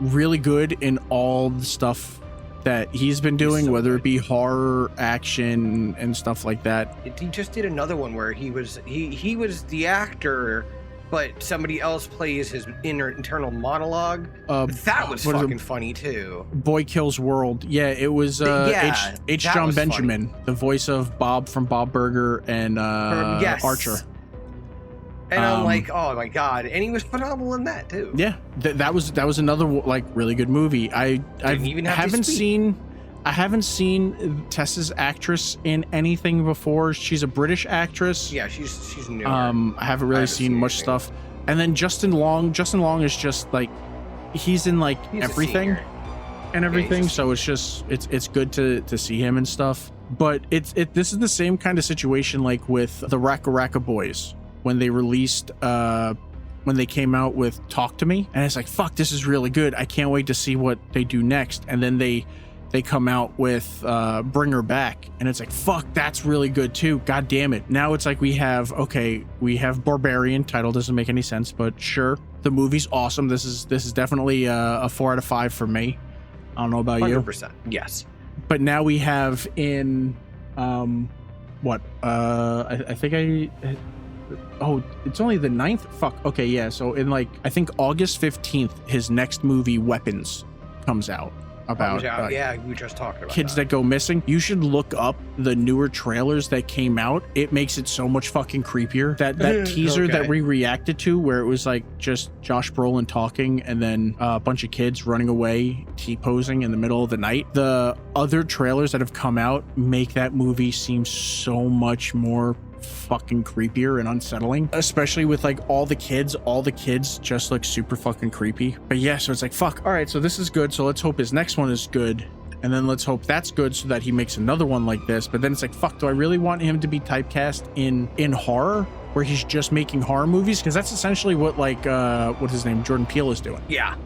really good in all the stuff that he's been doing, whether it be horror, action, and stuff like that. He just did another one where he was the actor, but somebody else plays his internal monologue. That was fucking funny too. Boy Kills World. Yeah, it was H. John Benjamin, the voice of Bob from Bob Burger and Archer. And I'm like, oh my god! And he was phenomenal in that too. Yeah, that was another like really good movie. I haven't seen Tessa's actress in anything before. She's a British actress. Yeah, she's new. I haven't really seen much stuff. And then Justin Long is just like he's in like everything and everything. So it's good to see him and stuff. But this is the same kind of situation like with the Racka Racka Boys. When they released when they came out with Talk to Me, and it's like, fuck, this is really good. I can't wait to see what they do next. And then they come out with Bring Her Back, and it's like, fuck, that's really good too. God damn it. Now it's like we have Barbarian. Title doesn't make any sense, but sure, the movie's awesome. This is definitely a 4 out of 5 for me. I don't know about 100%. You. 100%. Yes. But now we have in I think it's only the 9th. Fuck. Okay, yeah. So in like, I think August 15th, his next movie Weapons comes out. About yeah, we just talked about kids that go missing. You should look up the newer trailers that came out. It makes it so much fucking creepier. That teaser that we reacted to, where it was like just Josh Brolin talking and then a bunch of kids running away, T-posing in the middle of the night. The other trailers that have come out make that movie seem so much more fucking creepier and unsettling, especially with like all the kids just look super fucking creepy. But yeah, so it's like, fuck, all right, so this is good, so let's hope his next one is good, and then let's hope that's good so that he makes another one like this. But then it's like, fuck, do I really want him to be typecast in horror, where he's just making horror movies? Because that's essentially what like what's his name, Jordan Peele, is doing. Yeah,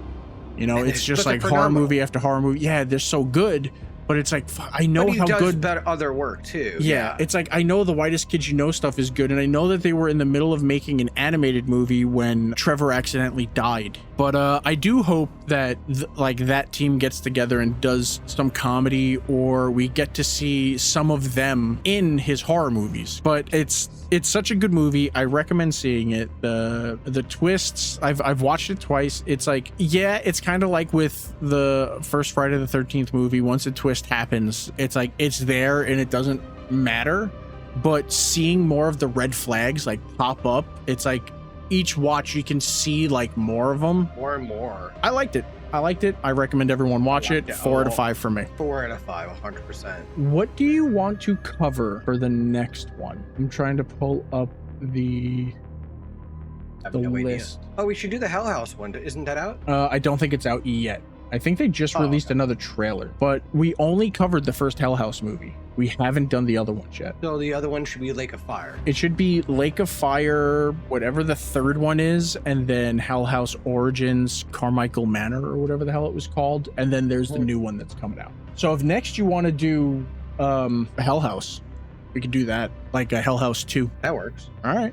you know, it's just like horror movie after horror movie. Yeah, they're so good. But it's like, I know how good that other work too. Yeah, it's like, I know the Whitest Kids You Know stuff is good, and I know that they were in the middle of making an animated movie when Trevor accidentally died. But I do hope that like that team gets together and does some comedy, or we get to see some of them in his horror movies. But it's such a good movie. I recommend seeing it. The twists, I've watched it twice. It's like, yeah, it's kind of like with the first Friday the 13th movie. Once a twist happens, it's like it's there and it doesn't matter. But seeing more of the red flags like pop up, it's like each watch you can see like more of them. More and more. I liked it. I recommend everyone watch it. 4 out of 5 for me. 4 out of 5, 100%. What do you want to cover for the next one? I'm trying to pull up the list. Oh, we should do the Hell House one. Isn't that out? I don't think it's out yet. I think they just released another trailer, but we only covered the first Hell House movie. We haven't done the other ones yet. So the other one should be Lake of Fire. It should be Lake of Fire, whatever the third one is, and then Hell House Origins, Carmichael Manor, or whatever the hell it was called, and then there's the new one that's coming out. So if next you want to do Hell House, we could do that, like a Hell House 2. That works. All right.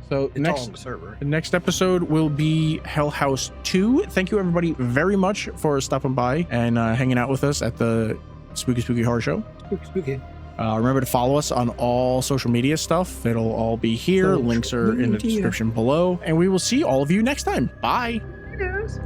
So it's all on the server. The next episode will be Hell House 2. Thank you everybody very much for stopping by and hanging out with us at the Spooky Horror Show. Spooky. Remember to follow us on all social media stuff. It'll all be here. Links are in the description below. And we will see all of you next time. Bye. Yes.